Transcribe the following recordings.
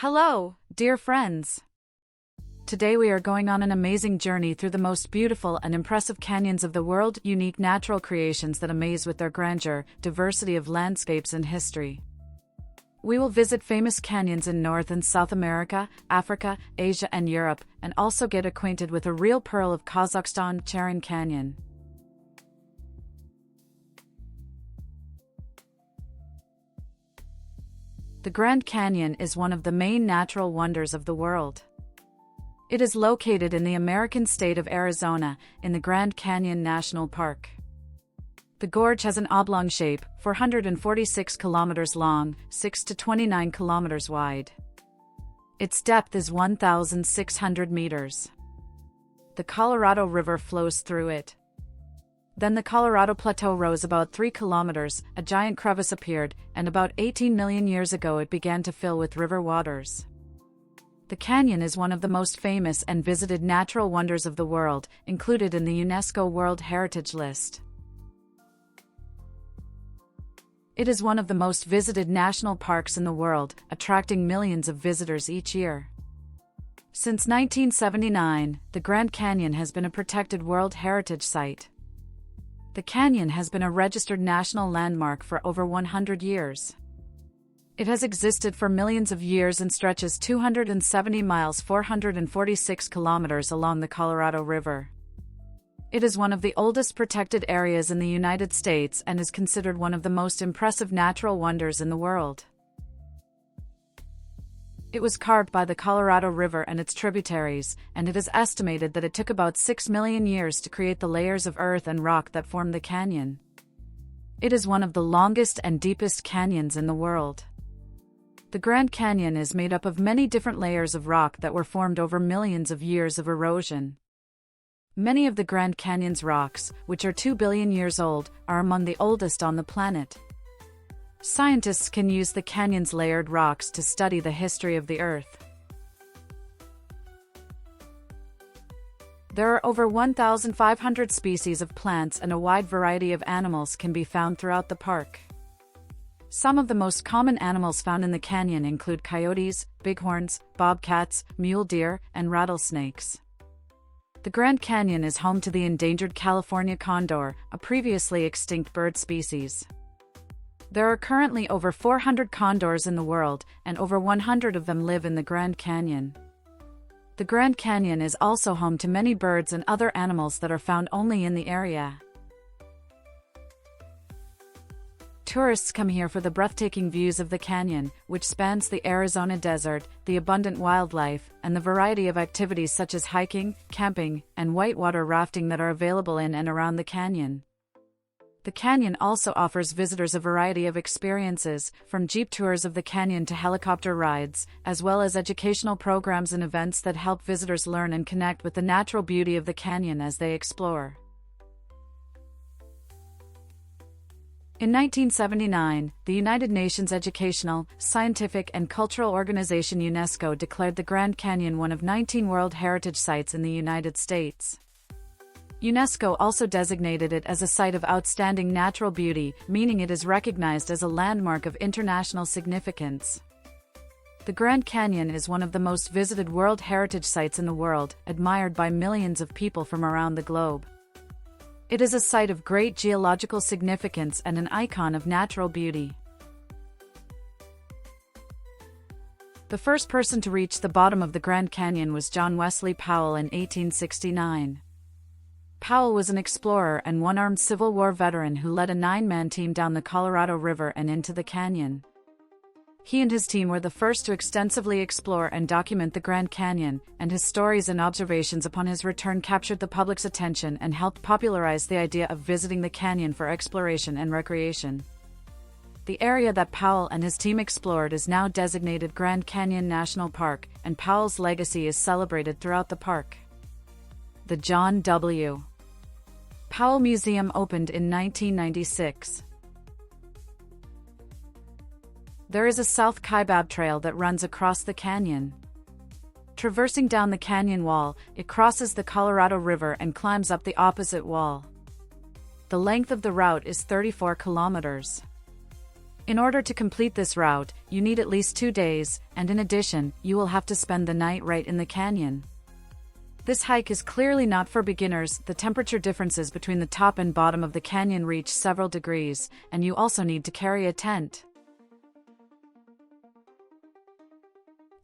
Hello, dear friends. Today we are going on an amazing journey through the most beautiful and impressive canyons of the world, unique natural creations that amaze with their grandeur, diversity of landscapes and history. We will visit famous canyons in North and South America, Africa, Asia and Europe, and also get acquainted with a real pearl of Kazakhstan, Colca Canyon. The Grand Canyon is one of the main natural wonders of the world. It is located in the American state of Arizona, in the Grand Canyon National Park. The gorge has an oblong shape, 446 kilometers long, 6 to 29 kilometers wide. Its depth is 1,600 meters. The Colorado River flows through it. Then the Colorado Plateau rose about 3 kilometers, a giant crevice appeared, and about 18 million years ago it began to fill with river waters. The canyon is one of the most famous and visited natural wonders of the world, included in the UNESCO World Heritage List. It is one of the most visited national parks in the world, attracting millions of visitors each year. Since 1979, the Grand Canyon has been a protected World Heritage Site. The canyon has been a registered national landmark for over 100 years. It has existed for millions of years and stretches 270 miles 446 kilometers along the Colorado River. It is one of the oldest protected areas in the United States and is considered one of the most impressive natural wonders in the world. It was carved by the Colorado River and its tributaries, and it is estimated that it took about 6 million years to create the layers of earth and rock that form the canyon. It is one of the longest and deepest canyons in the world. The Grand Canyon is made up of many different layers of rock that were formed over millions of years of erosion. Many of the Grand Canyon's rocks, which are 2 billion years old, are among the oldest on the planet. Scientists can use the canyon's layered rocks to study the history of the Earth. There are over 1,500 species of plants and a wide variety of animals can be found throughout the park. Some of the most common animals found in the canyon include coyotes, bighorns, bobcats, mule deer, and rattlesnakes. The Grand Canyon is home to the endangered California condor, a previously extinct bird species. There are currently over 400 condors in the world, and over 100 of them live in the Grand Canyon. The Grand Canyon is also home to many birds and other animals that are found only in the area. Tourists come here for the breathtaking views of the canyon, which spans the Arizona desert, the abundant wildlife, and the variety of activities such as hiking, camping, and whitewater rafting that are available in and around the canyon. The canyon also offers visitors a variety of experiences, from jeep tours of the canyon to helicopter rides, as well as educational programs and events that help visitors learn and connect with the natural beauty of the canyon as they explore. In 1979, the United Nations Educational, Scientific and Cultural Organization UNESCO declared the Grand Canyon one of 19 World Heritage Sites in the United States. UNESCO also designated it as a site of outstanding natural beauty, meaning it is recognized as a landmark of international significance. The Grand Canyon is one of the most visited World Heritage Sites in the world, admired by millions of people from around the globe. It is a site of great geological significance and an icon of natural beauty. The first person to reach the bottom of the Grand Canyon was John Wesley Powell in 1869. Powell was an explorer and one-armed Civil War veteran who led a 9-man team down the Colorado River and into the canyon. He and his team were the first to extensively explore and document the Grand Canyon, and his stories and observations upon his return captured the public's attention and helped popularize the idea of visiting the canyon for exploration and recreation. The area that Powell and his team explored is now designated Grand Canyon National Park, and Powell's legacy is celebrated throughout the park. The John W. Powell Museum opened in 1996. There is a South Kaibab Trail that runs across the canyon. Traversing down the canyon wall, it crosses the Colorado River and climbs up the opposite wall. The length of the route is 34 kilometers. In order to complete this route, you need at least 2 days, and in addition, you will have to spend the night right in the canyon. This hike is clearly not for beginners. The temperature differences between the top and bottom of the canyon reach several degrees, and you also need to carry a tent.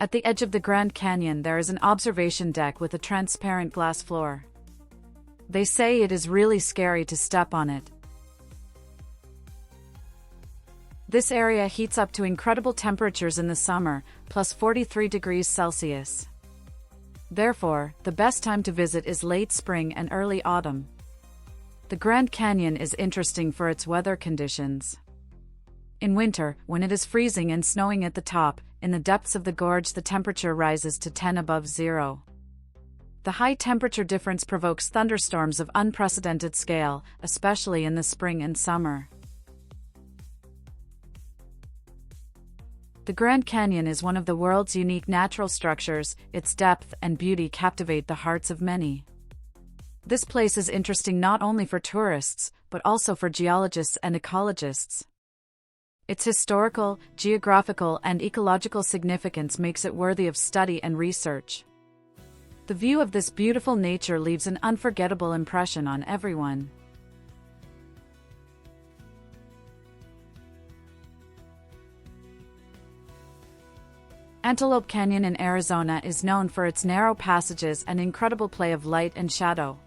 At the edge of the Grand Canyon there is an observation deck with a transparent glass floor. They say it is really scary to step on it. This area heats up to incredible temperatures in the summer, plus 43 degrees Celsius. Therefore, the best time to visit is late spring and early autumn. The Grand Canyon is interesting for its weather conditions. In winter, when it is freezing and snowing at the top, in the depths of the gorge the temperature rises to 10 above zero. The high temperature difference provokes thunderstorms of unprecedented scale, especially in the spring and summer. The Grand Canyon is one of the world's unique natural structures. Its depth and beauty captivate the hearts of many. This place is interesting not only for tourists, but also for geologists and ecologists. Its historical, geographical, and ecological significance makes it worthy of study and research. The view of this beautiful nature leaves an unforgettable impression on everyone. Antelope Canyon in Arizona is known for its narrow passages and incredible play of light and shadow.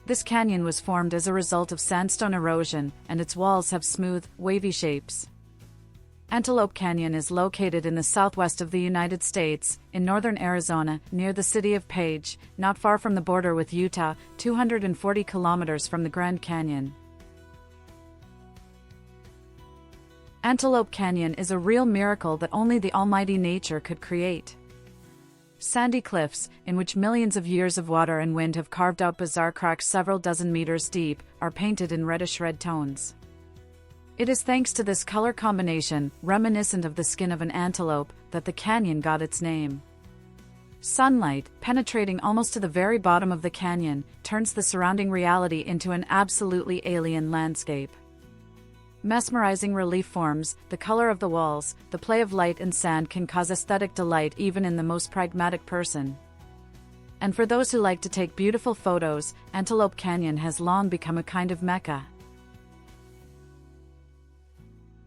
This canyon was formed as a result of sandstone erosion, and its walls have smooth, wavy shapes. Antelope Canyon is located in the southwest of the United States, in northern Arizona, near the city of Page, not far from the border with Utah, 240 kilometers from the Grand Canyon. Antelope Canyon is a real miracle that only the almighty nature could create. Sandy cliffs, in which millions of years of water and wind have carved out bizarre cracks several dozen meters deep, are painted in reddish-red tones. It is thanks to this color combination, reminiscent of the skin of an antelope, that the canyon got its name. Sunlight, penetrating almost to the very bottom of the canyon, turns the surrounding reality into an absolutely alien landscape. Mesmerizing relief forms, the color of the walls, the play of light and sand can cause aesthetic delight even in the most pragmatic person. And for those who like to take beautiful photos, Antelope Canyon has long become a kind of mecca.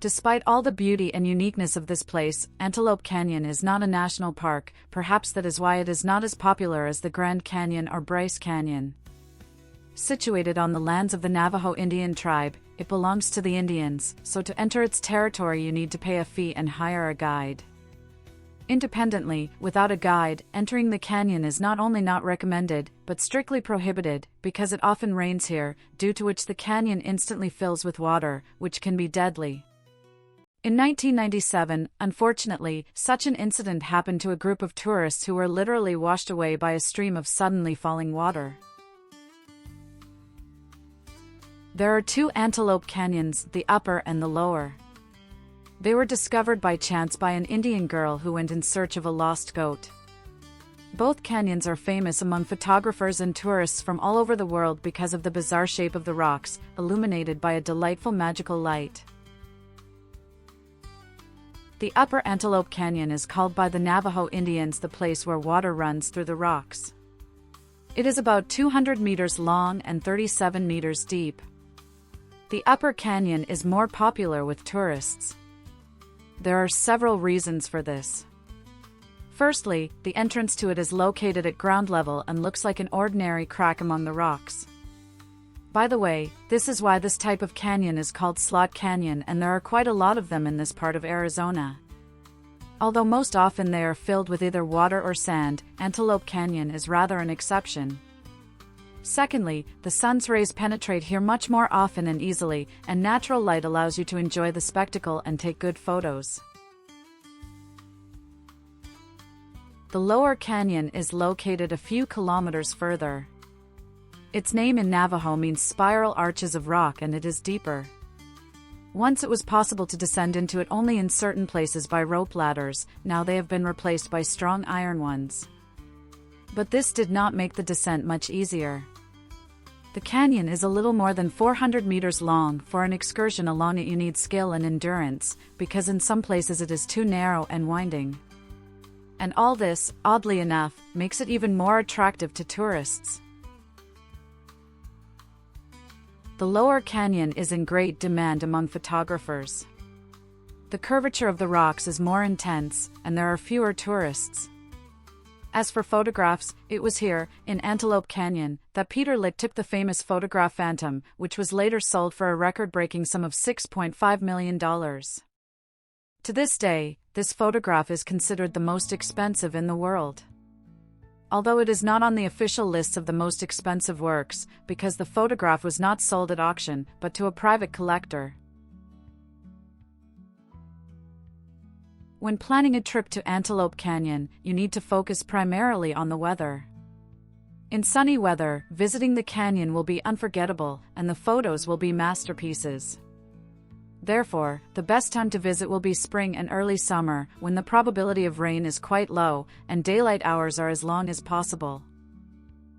Despite all the beauty and uniqueness of this place, Antelope Canyon is not a national park. Perhaps that is why it is not as popular as the Grand Canyon or Bryce Canyon. Situated on the lands of the Navajo Indian tribe, it belongs to the Indians, so to enter its territory you need to pay a fee and hire a guide. Independently, without a guide, entering the canyon is not only not recommended, but strictly prohibited, because it often rains here, due to which the canyon instantly fills with water, which can be deadly. In 1997, unfortunately, such an incident happened to a group of tourists who were literally washed away by a stream of suddenly falling water. There are two Antelope Canyons, the upper and the lower. They were discovered by chance by an Indian girl who went in search of a lost goat. Both canyons are famous among photographers and tourists from all over the world because of the bizarre shape of the rocks, illuminated by a delightful magical light. The upper Antelope Canyon is called by the Navajo Indians the place where water runs through the rocks. It is about 200 meters long and 37 meters deep. The upper canyon is more popular with tourists. There are several reasons for this. Firstly, the entrance to it is located at ground level and looks like an ordinary crack among the rocks. By the way, this is why this type of canyon is called Slot Canyon, and there are quite a lot of them in this part of Arizona. Although most often they are filled with either water or sand, Antelope Canyon is rather an exception. Secondly, the sun's rays penetrate here much more often and easily, and natural light allows you to enjoy the spectacle and take good photos. The lower canyon is located a few kilometers further. Its name in Navajo means spiral arches of rock, and it is deeper. Once it was possible to descend into it only in certain places by rope ladders, now they have been replaced by strong iron ones. But this did not make the descent much easier. The canyon is a little more than 400 meters long. For an excursion along it you need skill and endurance, because in some places it is too narrow and winding. And all this, oddly enough, makes it even more attractive to tourists. The lower canyon is in great demand among photographers. The curvature of the rocks is more intense, and there are fewer tourists. As for photographs, it was here, in Antelope Canyon, that Peter Lick took the famous photograph Phantom, which was later sold for a record-breaking sum of $6.5 million. To this day, this photograph is considered the most expensive in the world. Although it is not on the official lists of the most expensive works, because the photograph was not sold at auction, but to a private collector. When planning a trip to Antelope Canyon, you need to focus primarily on the weather. In sunny weather, visiting the canyon will be unforgettable, and the photos will be masterpieces. Therefore, the best time to visit will be spring and early summer, when the probability of rain is quite low, and daylight hours are as long as possible.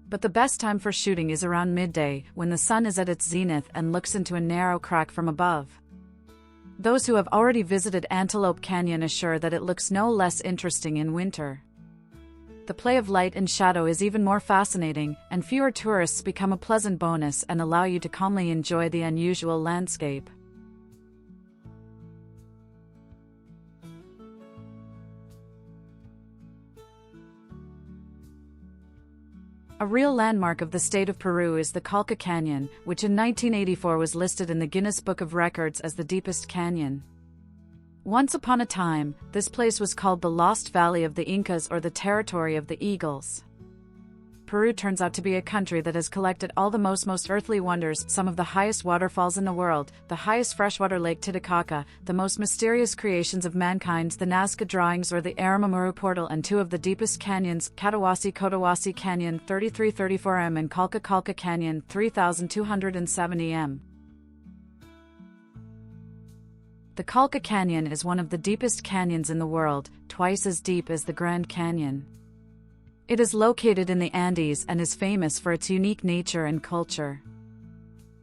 But the best time for shooting is around midday, when the sun is at its zenith and looks into a narrow crack from above. Those who have already visited Antelope Canyon assure that it looks no less interesting in winter. The play of light and shadow is even more fascinating, and fewer tourists become a pleasant bonus and allow you to calmly enjoy the unusual landscape. A real landmark of the state of Peru is the Colca Canyon, which in 1984 was listed in the Guinness Book of Records as the deepest canyon. Once upon a time, this place was called the Lost Valley of the Incas or the Territory of the Eagles. Peru turns out to be a country that has collected all the most earthly wonders, some of the highest waterfalls in the world, the highest freshwater lake Titicaca, the most mysterious creations of mankind, the Nazca drawings or the Aramamuru portal, and two of the deepest canyons, Cotahuasi Canyon 3334 m and Colca Canyon 3270 m. The Colca Canyon is one of the deepest canyons in the world, twice as deep as the Grand Canyon. It is located in the Andes and is famous for its unique nature and culture.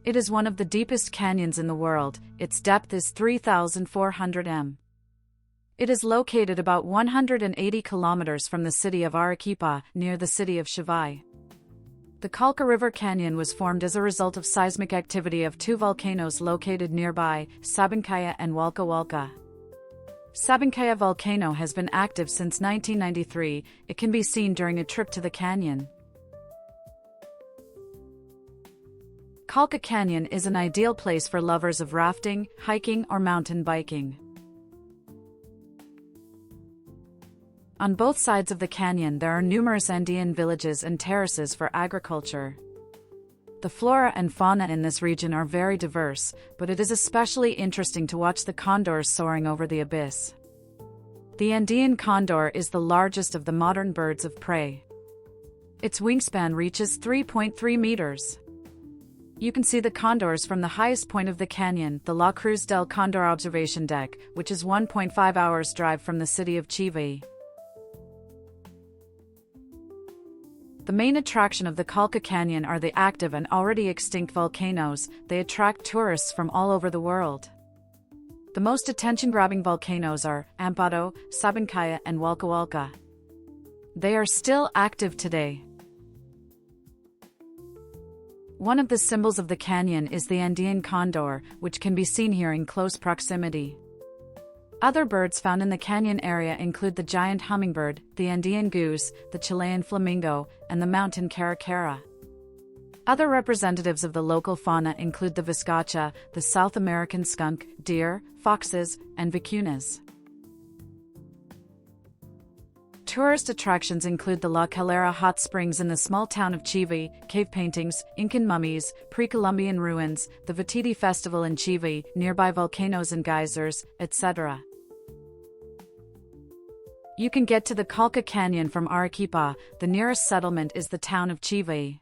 It is one of the deepest canyons in the world. Its depth is 3,400 m. It is located about 180 kilometers from the city of Arequipa, near the city of Chivay. The Colca River Canyon was formed as a result of seismic activity of two volcanoes located nearby, Sabancaya and Hualca Hualca. Sabancaya volcano has been active since 1993. It can be seen during a trip to the canyon. Colca Canyon is an ideal place for lovers of rafting, hiking, or mountain biking. On both sides of the canyon there are numerous Andean villages and terraces for agriculture. The flora and fauna in this region are very diverse, but it is especially interesting to watch the condors soaring over the abyss. The Andean condor is the largest of the modern birds of prey. Its wingspan reaches 3.3 meters. You can see the condors from the highest point of the canyon, the La Cruz del Condor observation deck, which is 1.5 hours drive from the city of Chivay. The main attraction of the Colca Canyon are the active and already extinct volcanoes. They attract tourists from all over the world. The most attention-grabbing volcanoes are Amparo, Sabancaya, and Hualca Hualca. They are still active today. One of the symbols of the canyon is the Andean condor, which can be seen here in close proximity. Other birds found in the canyon area include the giant hummingbird, the Andean goose, the Chilean flamingo, and the mountain caracara. Other representatives of the local fauna include the viscacha, the South American skunk, deer, foxes, and vicuñas. Tourist attractions include the La Calera hot springs in the small town of Chivay, cave paintings, Incan mummies, pre-Columbian ruins, the Vatiti festival in Chivay, nearby volcanoes and geysers, etc. You can get to the Colca Canyon from Arequipa. The nearest settlement is the town of Chivay.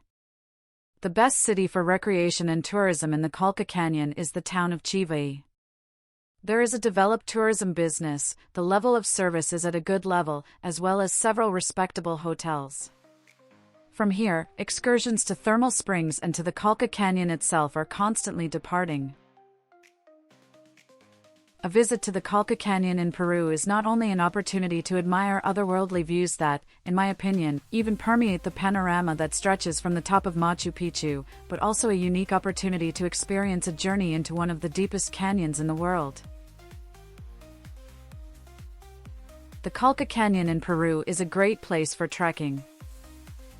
The best city for recreation and tourism in the Colca Canyon is the town of Chivay. There is a developed tourism business, the level of service is at a good level, as well as several respectable hotels. From here, excursions to thermal springs and to the Colca Canyon itself are constantly departing. A visit to the Colca Canyon in Peru is not only an opportunity to admire otherworldly views that, in my opinion, even permeate the panorama that stretches from the top of Machu Picchu, but also a unique opportunity to experience a journey into one of the deepest canyons in the world. The Colca Canyon in Peru is a great place for trekking.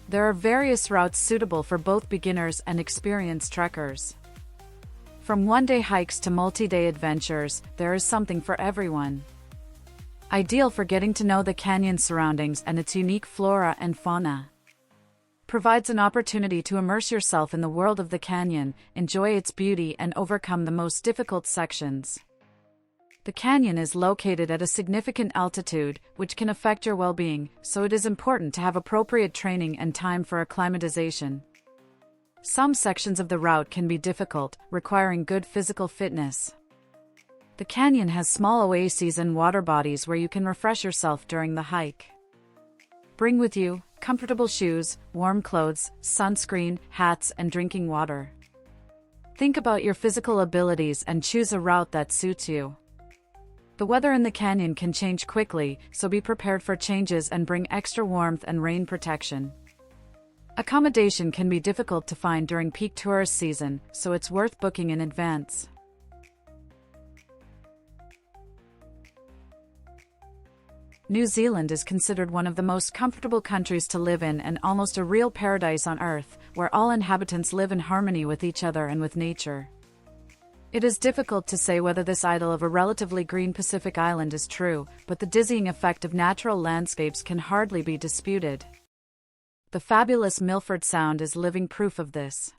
There are various routes suitable for both beginners and experienced trekkers. From one-day hikes to multi-day adventures, there is something for everyone. Ideal for getting to know the canyon surroundings and its unique flora and fauna. Provides an opportunity to immerse yourself in the world of the canyon, enjoy its beauty and overcome the most difficult sections. The canyon is located at a significant altitude, which can affect your well-being, so it is important to have appropriate training and time for acclimatization. Some sections of the route can be difficult, requiring good physical fitness. The canyon has small oases and water bodies where you can refresh yourself during the hike. Bring with you comfortable shoes, warm clothes, sunscreen, hats, and drinking water. Think about your physical abilities and choose a route that suits you. The weather in the canyon can change quickly, so be prepared for changes and bring extra warmth and rain protection. Accommodation can be difficult to find during peak tourist season, so it's worth booking in advance. New Zealand is considered one of the most comfortable countries to live in and almost a real paradise on Earth, where all inhabitants live in harmony with each other and with nature. It is difficult to say whether this idyll of a relatively green Pacific island is true, but the dizzying effect of natural landscapes can hardly be disputed. The fabulous Milford Sound is living proof of this.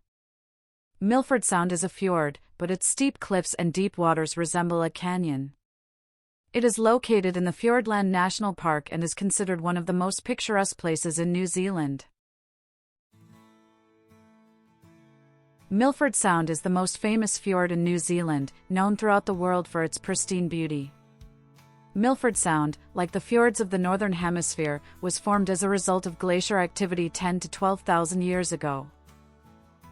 Milford Sound is a fjord, but its steep cliffs and deep waters resemble a canyon. It is located in the Fiordland National Park and is considered one of the most picturesque places in New Zealand. Milford Sound is the most famous fjord in New Zealand, known throughout the world for its pristine beauty. Milford Sound, like the fjords of the Northern Hemisphere, was formed as a result of glacier activity 10 to 12,000 years ago.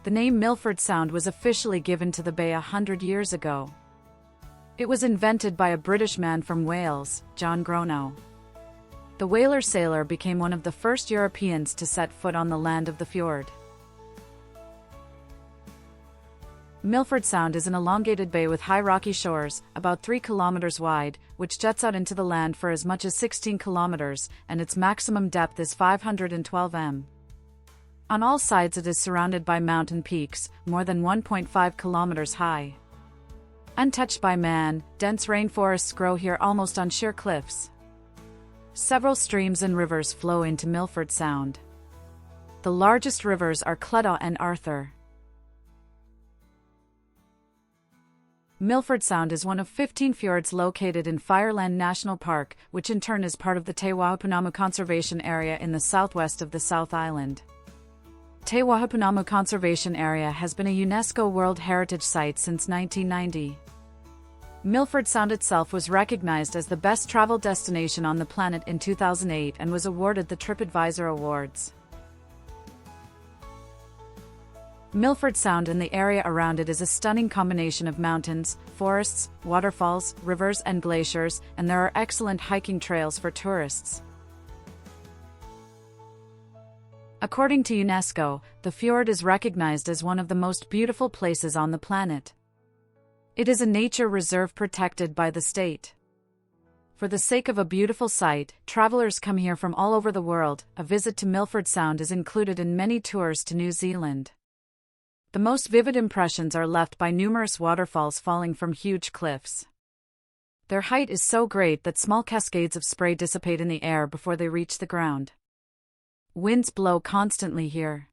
The name Milford Sound was officially given to the bay 100 years ago. It was invented by a British man from Wales, John Gronow. The whaler sailor became one of the first Europeans to set foot on the land of the fjord. Milford Sound is an elongated bay with high rocky shores, about 3 kilometers wide, which juts out into the land for as much as 16 kilometers, and its maximum depth is 512 m. On all sides it is surrounded by mountain peaks, more than 1.5 kilometers high. Untouched by man, dense rainforests grow here almost on sheer cliffs. Several streams and rivers flow into Milford Sound. The largest rivers are Cleda and Arthur. Milford Sound is one of 15 fjords located in Fiordland National Park, which in turn is part of the Te Wahaupunamu Conservation Area in the southwest of the South Island. Te Wahaupunamu Conservation Area has been a UNESCO World Heritage Site since 1990. Milford Sound itself was recognized as the best travel destination on the planet in 2008 and was awarded the TripAdvisor Awards. Milford Sound and the area around it is a stunning combination of mountains, forests, waterfalls, rivers and glaciers, and there are excellent hiking trails for tourists. According to UNESCO, the fjord is recognized as one of the most beautiful places on the planet. It is a nature reserve protected by the state. For the sake of a beautiful sight, travelers come here from all over the world. A visit to Milford Sound is included in many tours to New Zealand. The most vivid impressions are left by numerous waterfalls falling from huge cliffs. Their height is so great that small cascades of spray dissipate in the air before they reach the ground. Winds blow constantly here.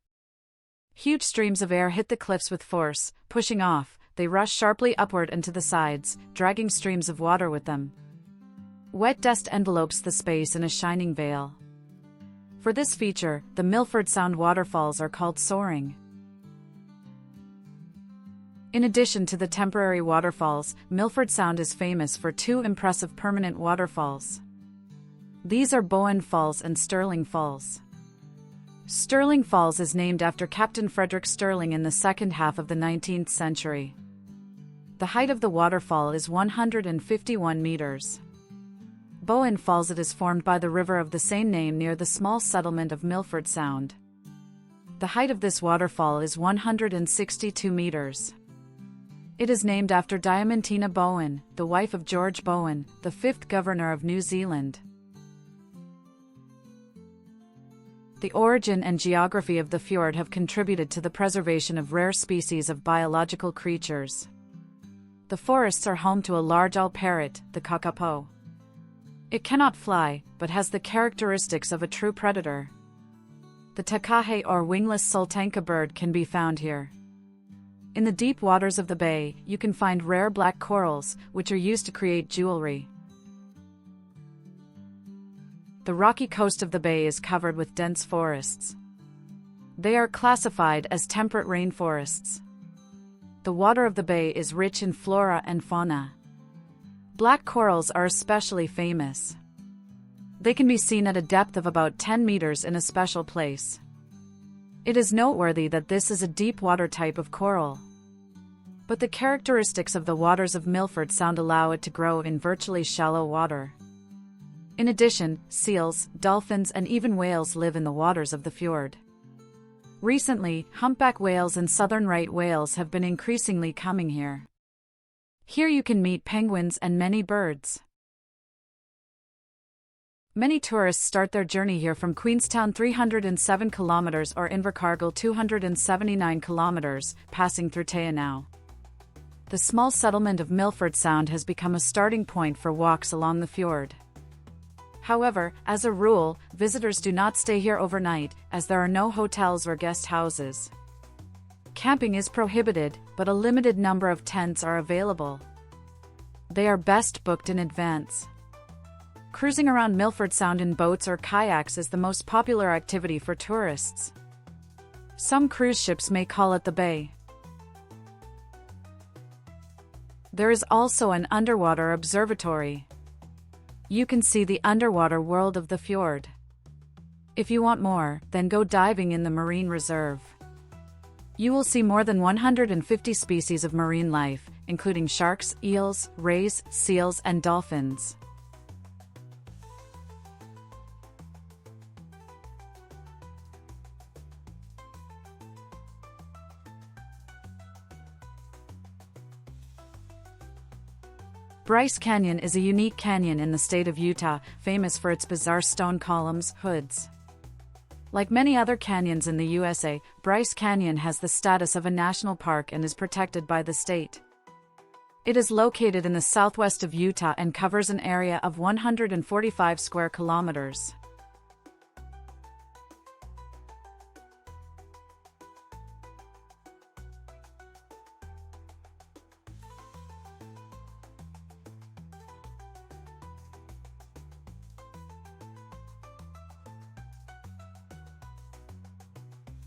Huge streams of air hit the cliffs with force, pushing off. They rush sharply upward and to the sides, dragging streams of water with them. Wet dust envelopes the space in a shining veil. For this feature, the Milford Sound waterfalls are called soaring. In addition to the temporary waterfalls, Milford Sound is famous for two impressive permanent waterfalls. These are Bowen Falls and Stirling Falls. Stirling Falls is named after Captain Frederick Stirling in the second half of the 19th century. The height of the waterfall is 151 meters. Bowen Falls. It is formed by the river of the same name near the small settlement of Milford Sound. The height of this waterfall is 162 meters. It is named after Diamantina Bowen, the wife of George Bowen, the 5th Governor of New Zealand. The origin and geography of the fjord have contributed to the preservation of rare species of biological creatures. The forests are home to a large owl parrot, the kakapo. It cannot fly, but has the characteristics of a true predator. The takahe or wingless sultanka bird can be found here. In the deep waters of the bay, you can find rare black corals, which are used to create jewelry. The rocky coast of the bay is covered with dense forests. They are classified as temperate rainforests. The water of the bay is rich in flora and fauna. Black corals are especially famous. They can be seen at a depth of about 10 meters in a special place. It is noteworthy that this is a deep water type of coral. But the characteristics of the waters of Milford Sound allow it to grow in virtually shallow water. In addition, seals, dolphins and even whales live in the waters of the fjord. Recently, humpback whales and southern right whales have been increasingly coming here. Here you can meet penguins and many birds. Many tourists start their journey here from Queenstown 307 kilometers or Invercargill 279 kilometers, passing through Teanau. The small settlement of Milford Sound has become a starting point for walks along the fjord. However, as a rule, visitors do not stay here overnight, as there are no hotels or guest houses. Camping is prohibited, but a limited number of tents are available. They are best booked in advance. Cruising around Milford Sound in boats or kayaks is the most popular activity for tourists. Some cruise ships may call at the bay. There is also an underwater observatory. You can see the underwater world of the fjord. If you want more, then go diving in the marine reserve. You will see more than 150 species of marine life, including sharks, eels, rays, seals, and dolphins. Bryce Canyon is a unique canyon in the state of Utah, famous for its bizarre stone columns, hoods. Like many other canyons in the USA, Bryce Canyon has the status of a national park and is protected by the state. It is located in the southwest of Utah and covers an area of 145 square kilometers.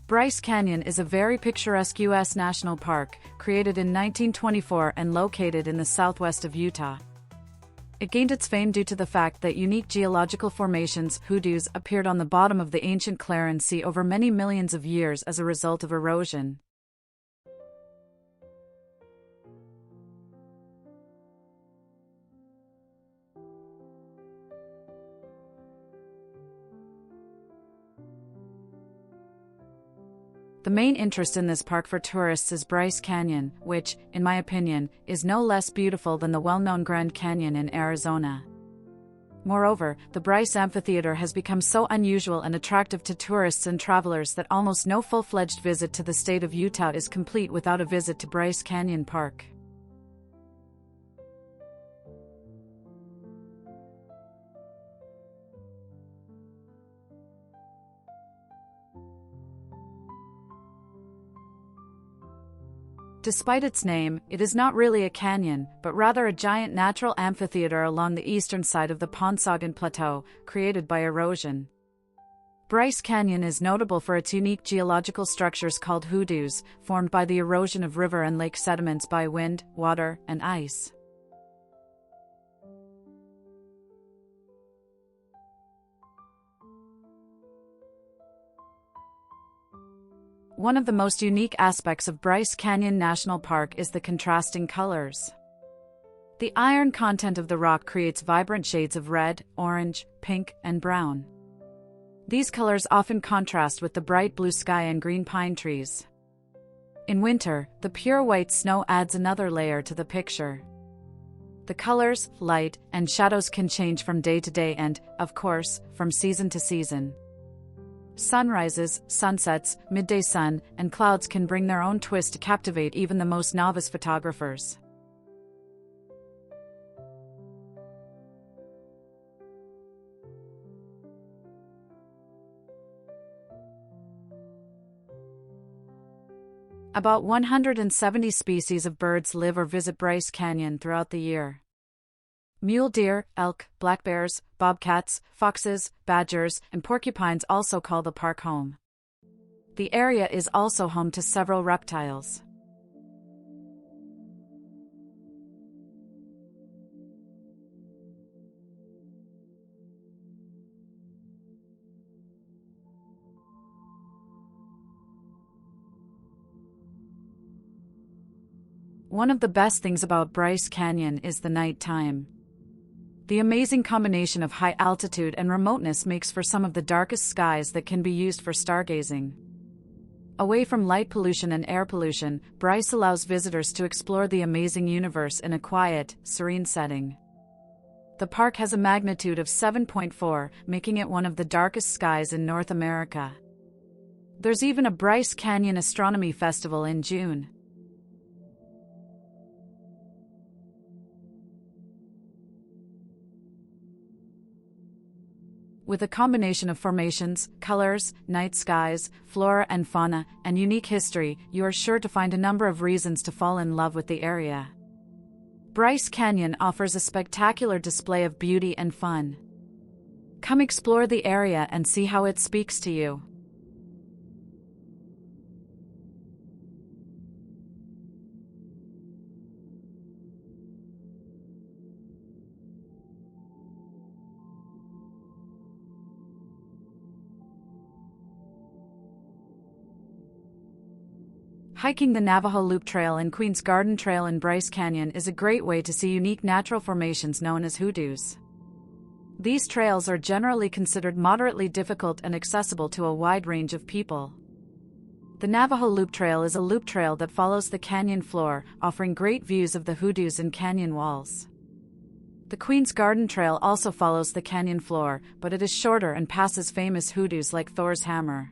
Bryce Canyon is a very picturesque U.S. national park, created in 1924 and located in the southwest of Utah. It gained its fame due to the fact that unique geological formations, hoodoos, appeared on the bottom of the ancient Claren Sea over many millions of years as a result of erosion. The main interest in this park for tourists is Bryce Canyon, which, in my opinion, is no less beautiful than the well-known Grand Canyon in Arizona. Moreover, the Bryce Amphitheater has become so unusual and attractive to tourists and travelers that almost no full-fledged visit to the state of Utah is complete without a visit to Bryce Canyon Park. Despite its name, it is not really a canyon, but rather a giant natural amphitheater along the eastern side of the Ponsagan Plateau, created by erosion. Bryce Canyon is notable for its unique geological structures called hoodoos, formed by the erosion of river and lake sediments by wind, water, and ice. One of the most unique aspects of Bryce Canyon National Park is the contrasting colors. The iron content of the rock creates vibrant shades of red, orange, pink, and brown. These colors often contrast with the bright blue sky and green pine trees. In winter, the pure white snow adds another layer to the picture. The colors, light, and shadows can change from day to day and, of course, from season to season. Sunrises, sunsets, midday sun, and clouds can bring their own twist to captivate even the most novice photographers. About 170 species of birds live or visit Bryce Canyon throughout the year. Mule deer, elk, black bears, bobcats, foxes, badgers, and porcupines also call the park home. The area is also home to several reptiles. One of the best things about Bryce Canyon is the night time. The amazing combination of high altitude and remoteness makes for some of the darkest skies that can be used for stargazing. Away from light pollution and air pollution, Bryce allows visitors to explore the amazing universe in a quiet, serene setting. The park has a magnitude of 7.4, making it one of the darkest skies in North America. There's even a Bryce Canyon Astronomy Festival in June. With a combination of formations, colors, night skies, flora and fauna, and unique history, you are sure to find a number of reasons to fall in love with the area. Bryce Canyon offers a spectacular display of beauty and fun. Come explore the area and see how it speaks to you. Hiking the Navajo Loop Trail and Queen's Garden Trail in Bryce Canyon is a great way to see unique natural formations known as hoodoos. These trails are generally considered moderately difficult and accessible to a wide range of people. The Navajo Loop Trail is a loop trail that follows the canyon floor, offering great views of the hoodoos and canyon walls. The Queen's Garden Trail also follows the canyon floor, but it is shorter and passes famous hoodoos like Thor's Hammer.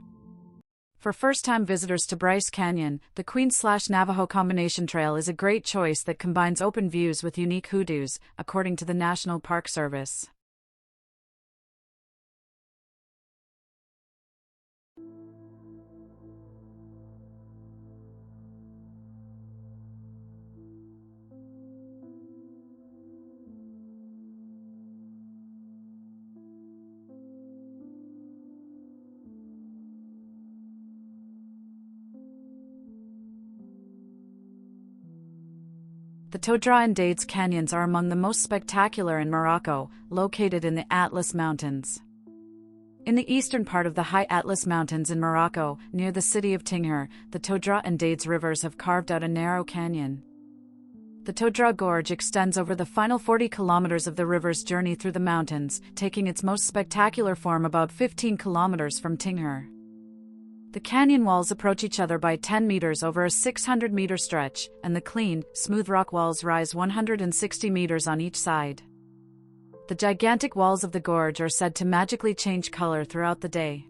For first-time visitors to Bryce Canyon, the Queens/Navajo Combination Trail is a great choice that combines open views with unique hoodoos, according to the National Park Service. The Todra and Dades canyons are among the most spectacular in Morocco, located in the Atlas Mountains. In the eastern part of the high Atlas Mountains in Morocco, near the city of Tingher, the Todra and Dades rivers have carved out a narrow canyon. The Todra Gorge extends over the final 40 kilometers of the river's journey through the mountains, taking its most spectacular form about 15 kilometers from Tingher. The canyon walls approach each other by 10 meters over a 600-meter stretch, and the clean, smooth rock walls rise 160 meters on each side. The gigantic walls of the gorge are said to magically change color throughout the day.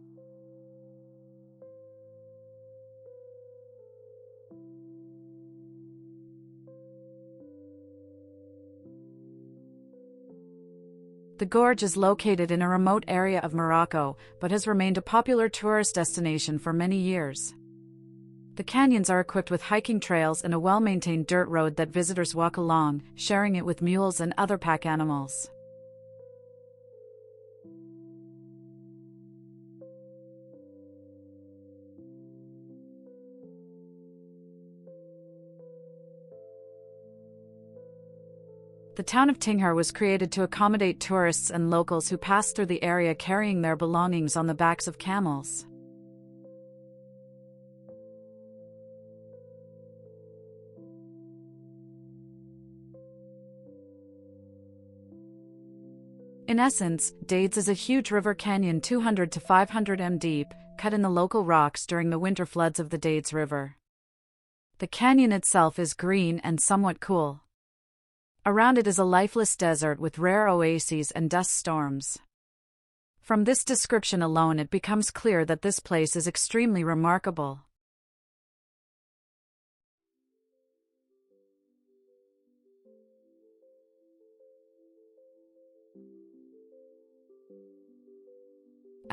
The gorge is located in a remote area of Morocco, but has remained a popular tourist destination for many years. The canyons are equipped with hiking trails and a well-maintained dirt road that visitors walk along, sharing it with mules and other pack animals. The town of Tingher was created to accommodate tourists and locals who pass through the area carrying their belongings on the backs of camels. In essence, Dades is a huge river canyon 200 to 500 m deep, cut in the local rocks during the winter floods of the Dades River. The canyon itself is green and somewhat cool. Around it is a lifeless desert with rare oases and dust storms. From this description alone, it becomes clear that this place is extremely remarkable.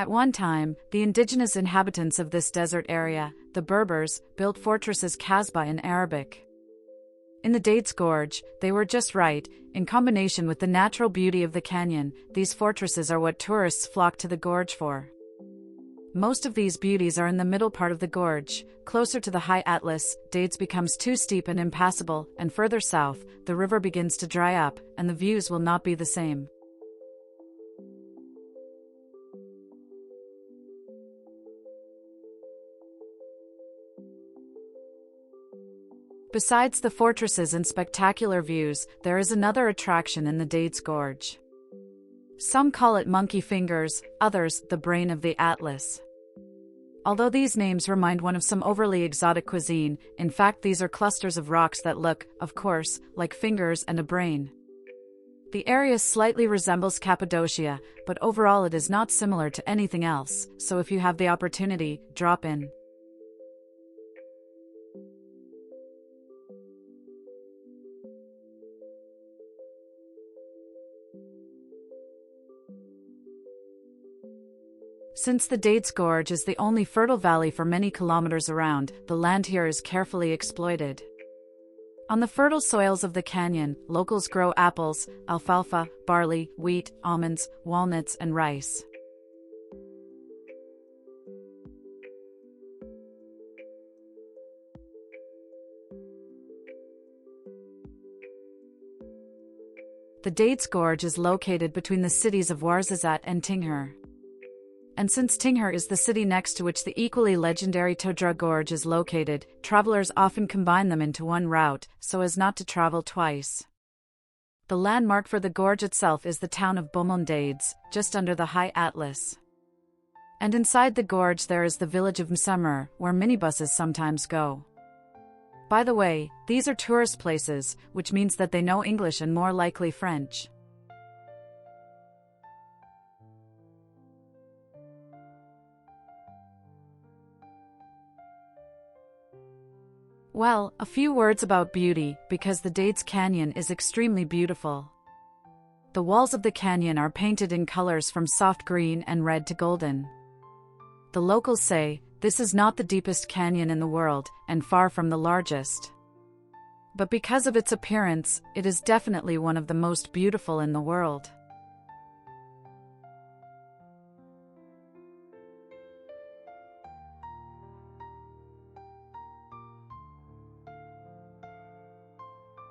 At one time, the indigenous inhabitants of this desert area, the Berbers, built fortresses Kasbah in Arabic. In the Dades Gorge, they were just right. In combination with the natural beauty of the canyon, these fortresses are what tourists flock to the gorge for. Most of these beauties are in the middle part of the gorge. Closer to the high Atlas, Dades becomes too steep and impassable, and further south, the river begins to dry up, and the views will not be the same. Besides the fortresses and spectacular views, there is another attraction in the Dades Gorge. Some call it Monkey Fingers, others, the Brain of the Atlas. Although these names remind one of some overly exotic cuisine, in fact these are clusters of rocks that look, of course, like fingers and a brain. The area slightly resembles Cappadocia, but overall it is not similar to anything else, so if you have the opportunity, drop in. Since the Dades Gorge is the only fertile valley for many kilometers around, the land here is carefully exploited. On the fertile soils of the canyon, locals grow apples, alfalfa, barley, wheat, almonds, walnuts, and rice. The Dades Gorge is located between the cities of Ouarzazate and Tingher. And since Tingher is the city next to which the equally legendary Todra Gorge is located, travelers often combine them into one route, so as not to travel twice. The landmark for the gorge itself is the town of Beaumont-Dades, just under the high Atlas. And inside the gorge there is the village of Msemer, where minibuses sometimes go. By the way, these are tourist places, which means that they know English and more likely French. Well, a few words about beauty, because the Dades Canyon is extremely beautiful. The walls of the canyon are painted in colors from soft green and red to golden. The locals say, this is not the deepest canyon in the world, and far from the largest. But because of its appearance, it is definitely one of the most beautiful in the world.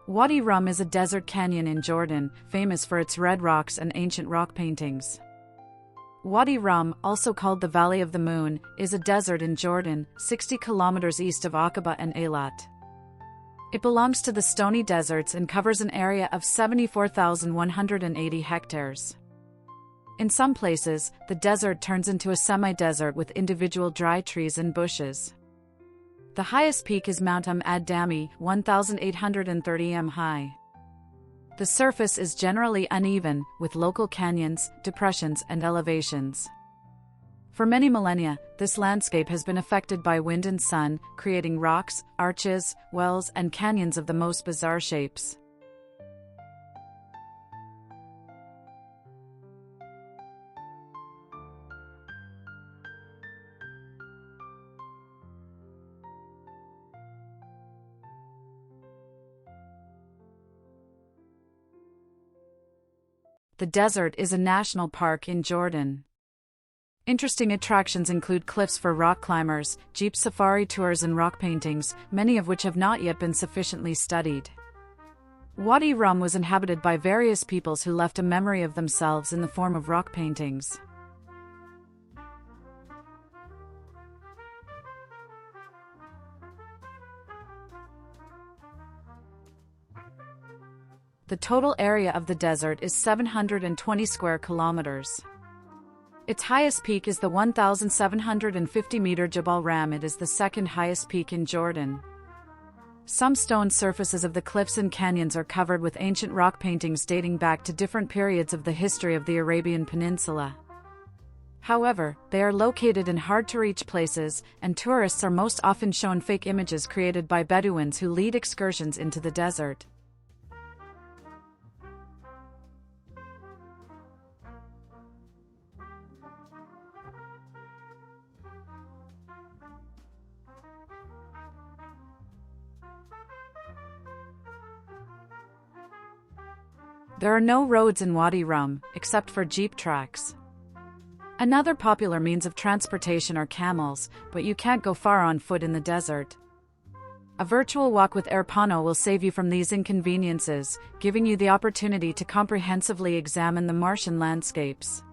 Wadi Rum is a desert canyon in Jordan, famous for its red rocks and ancient rock paintings. Wadi Rum, also called the Valley of the Moon, is a desert in Jordan, 60 kilometers east of Aqaba and Eilat. It belongs to the Stony Deserts and covers an area of 74,180 hectares. In some places, the desert turns into a semi-desert with individual dry trees and bushes. The highest peak is Mount Ad-Dami, 1,830 m high. The surface is generally uneven, with local canyons, depressions, and elevations. For many millennia, this landscape has been affected by wind and sun, creating rocks, arches, wells, and canyons of the most bizarre shapes. The desert is a national park in Jordan. Interesting attractions include cliffs for rock climbers, jeep safari tours and rock paintings, many of which have not yet been sufficiently studied. Wadi Rum was inhabited by various peoples who left a memory of themselves in the form of rock paintings. The total area of the desert is 720 square kilometers. Its highest peak is the 1,750-meter Jabal Ram. It is the second highest peak in Jordan. Some stone surfaces of the cliffs and canyons are covered with ancient rock paintings dating back to different periods of the history of the Arabian Peninsula. However, they are located in hard-to-reach places, and tourists are most often shown fake images created by Bedouins who lead excursions into the desert. There are no roads in Wadi Rum, except for jeep tracks. Another popular means of transportation are camels, but you can't go far on foot in the desert. A virtual walk with Airpano will save you from these inconveniences, giving you the opportunity to comprehensively examine the Martian landscapes.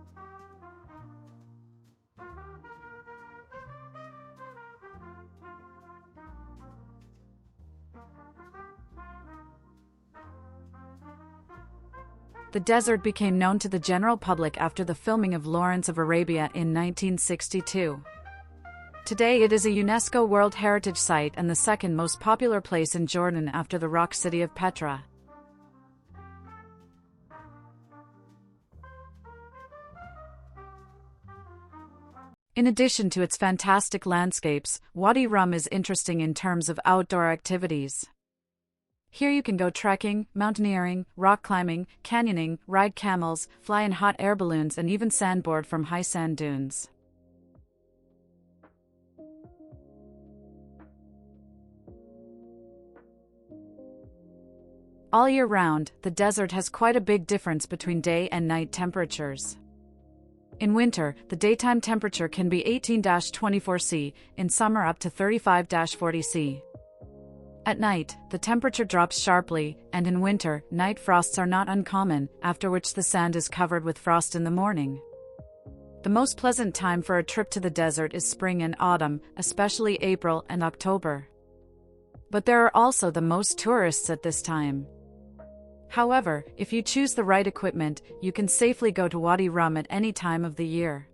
The desert became known to the general public after the filming of Lawrence of Arabia in 1962. Today it is a UNESCO World Heritage Site and the second most popular place in Jordan after the rock city of Petra. In addition to its fantastic landscapes, Wadi Rum is interesting in terms of outdoor activities. Here you can go trekking, mountaineering, rock climbing, canyoning, ride camels, fly in hot air balloons and even sandboard from high sand dunes. All year round, the desert has quite a big difference between day and night temperatures. In winter, the daytime temperature can be 18-24 C, in summer up to 35-40 C. At night, the temperature drops sharply, and in winter, night frosts are not uncommon, after which the sand is covered with frost in the morning. The most pleasant time for a trip to the desert is spring and autumn, especially April and October. But there are also the most tourists at this time. However, if you choose the right equipment, you can safely go to Wadi Rum at any time of the year.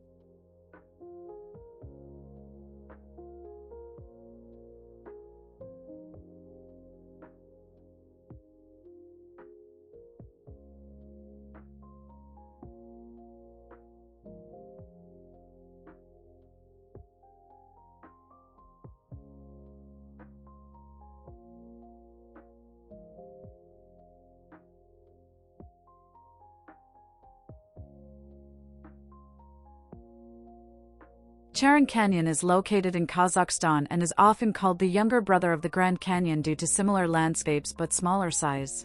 Soaring Canyon is located in Kazakhstan and is often called the younger brother of the Grand Canyon due to similar landscapes but smaller size.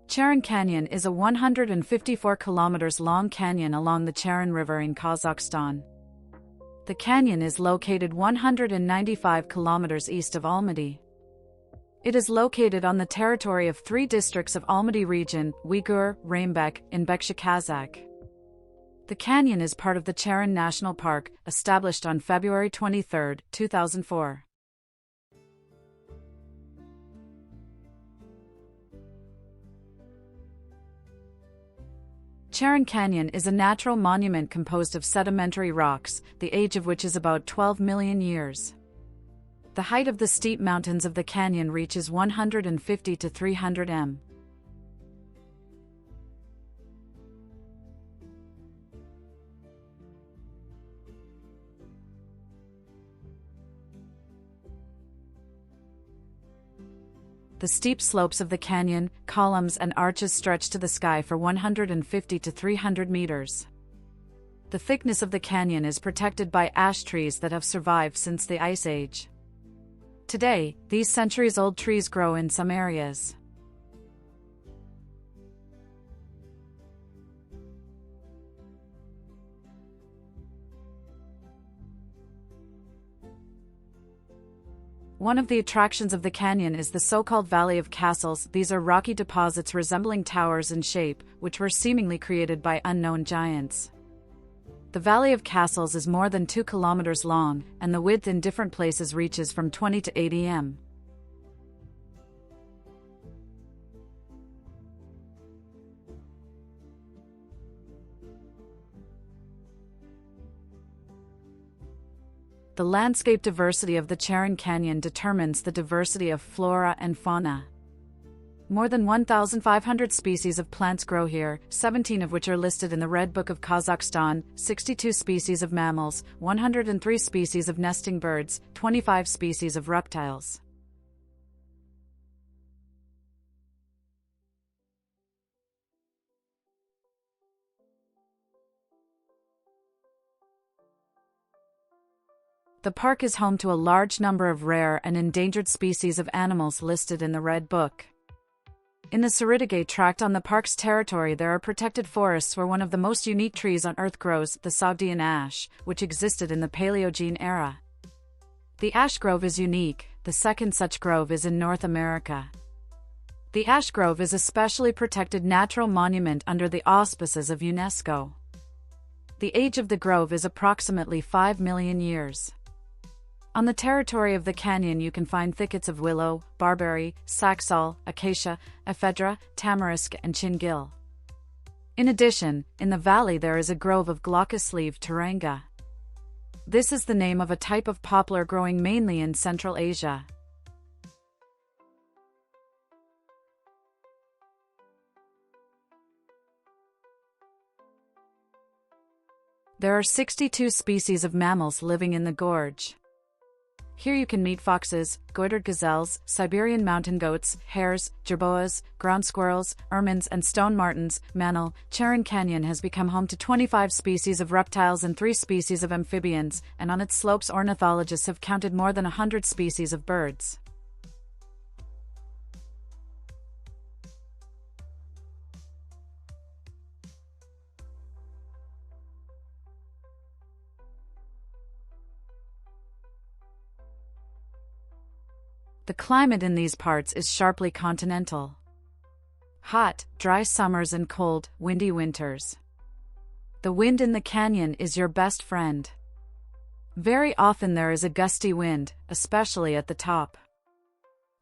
Soaring Canyon is a 154 kilometers long canyon along the Charan River in Kazakhstan. The canyon is located 195 kilometers east of Almaty. It is located on the territory of 3 districts of Almaty region, Uyghur, Raimbek, and Bekshikazak. The canyon is part of the Charan National Park, established on February 23, 2004. Charan Canyon is a natural monument composed of sedimentary rocks, the age of which is about 12 million years. The height of the steep mountains of the canyon reaches 150 to 300 m. The steep slopes of the canyon, columns and arches stretch to the sky for 150 to 300 meters. The thickness of the canyon is protected by ash trees that have survived since the Ice Age. Today, these centuries-old trees grow in some areas. One of the attractions of the canyon is the so-called Valley of Castles. These are rocky deposits resembling towers in shape, which were seemingly created by unknown giants. The Valley of Castles is more than 2 kilometers long, and the width in different places reaches from 20 to 80 m. The landscape diversity of the Charon Canyon determines the diversity of flora and fauna. More than 1,500 species of plants grow here, 17 of which are listed in the Red Book of Kazakhstan, 62 species of mammals, 103 species of nesting birds, 25 species of reptiles. The park is home to a large number of rare and endangered species of animals listed in the Red Book. In the Suritigay tract on the park's territory there are protected forests where one of the most unique trees on Earth grows, the Sogdian ash, which existed in the Paleogene era. The ash grove is unique. The second such grove is in North America. The ash grove is a specially protected natural monument under the auspices of UNESCO. The age of the grove is approximately 5 million years. On the territory of the canyon you can find thickets of willow, barberry, saxaul, acacia, ephedra, tamarisk and chingill. In addition, in the valley there is a grove of glaucous-leaved turanga. This is the name of a type of poplar growing mainly in Central Asia. There are 62 species of mammals living in the gorge. Here you can meet foxes, goitered gazelles, Siberian mountain goats, hares, jerboas, ground squirrels, ermines and stone martens. Manal, Charon Canyon has become home to 25 species of reptiles and 3 species of amphibians, and on its slopes ornithologists have counted more than 100 species of birds. The climate in these parts is sharply continental. Hot, dry summers and cold, windy winters. The wind in the canyon is your best friend. Very often there is a gusty wind, especially at the top.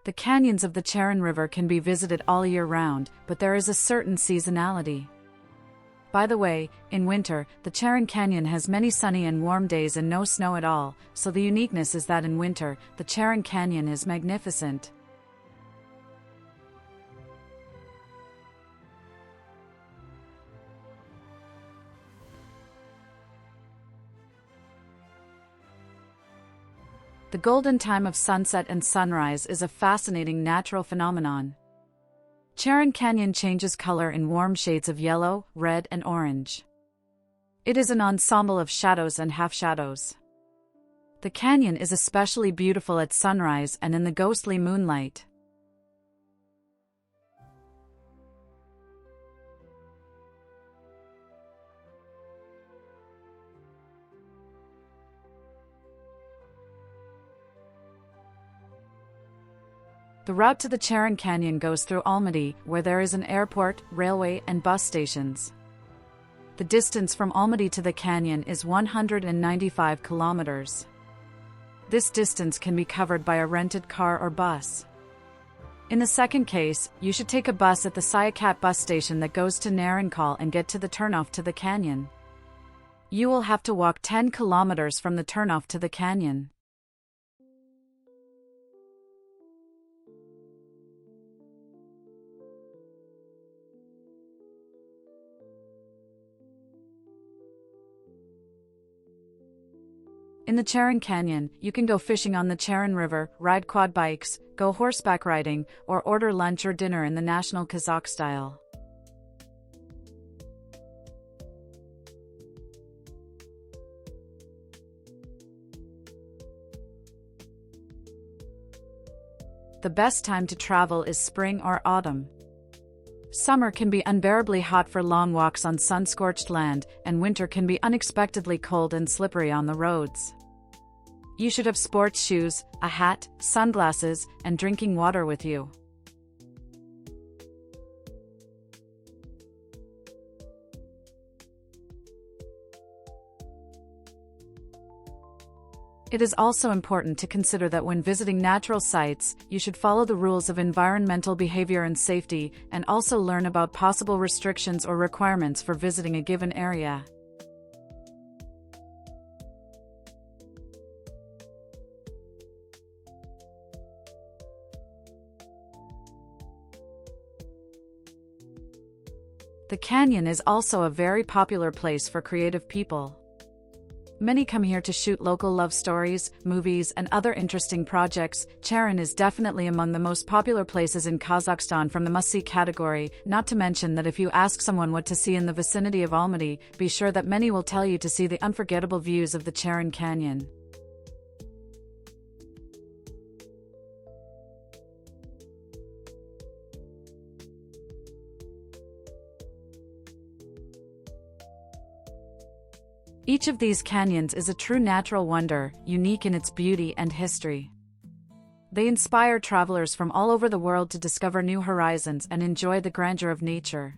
The canyons of the Charon River can be visited all year round, but there is a certain seasonality. By the way, in winter, the Charon Canyon has many sunny and warm days and no snow at all, so the uniqueness is that in winter, the Charon Canyon is magnificent. The golden time of sunset and sunrise is a fascinating natural phenomenon. Charon Canyon changes color in warm shades of yellow, red, and orange. It is an ensemble of shadows and half-shadows. The canyon is especially beautiful at sunrise and in the ghostly moonlight. The route to the Charon Canyon goes through Almaty, where there is an airport, railway, and bus stations. The distance from Almaty to the canyon is 195 kilometers. This distance can be covered by a rented car or bus. In the second case, you should take a bus at the Sayakat bus station that goes to Narankal and get to the turnoff to the canyon. You will have to walk 10 kilometers from the turnoff to the canyon. In the Charon Canyon, you can go fishing on the Charon River, ride quad bikes, go horseback riding, or order lunch or dinner in the national Kazakh style. The best time to travel is spring or autumn. Summer can be unbearably hot for long walks on sun-scorched land, and winter can be unexpectedly cold and slippery on the roads. You should have sports shoes, a hat, sunglasses, and drinking water with you. It is also important to consider that when visiting natural sites, you should follow the rules of environmental behavior and safety, and also learn about possible restrictions or requirements for visiting a given area. The canyon is also a very popular place for creative people. Many come here to shoot local love stories, movies, and other interesting projects. Cheren is definitely among the most popular places in Kazakhstan from the must-see category, not to mention that if you ask someone what to see in the vicinity of Almaty, be sure that many will tell you to see the unforgettable views of the Cheren Canyon. Each of these canyons is a true natural wonder, unique in its beauty and history. They inspire travelers from all over the world to discover new horizons and enjoy the grandeur of nature.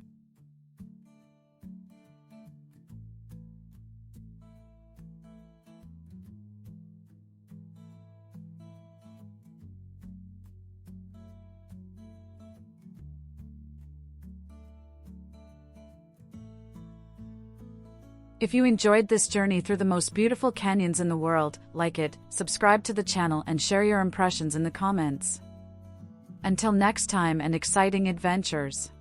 If you enjoyed this journey through the most beautiful canyons in the world, like it, subscribe to the channel and share your impressions in the comments. Until next time and exciting adventures.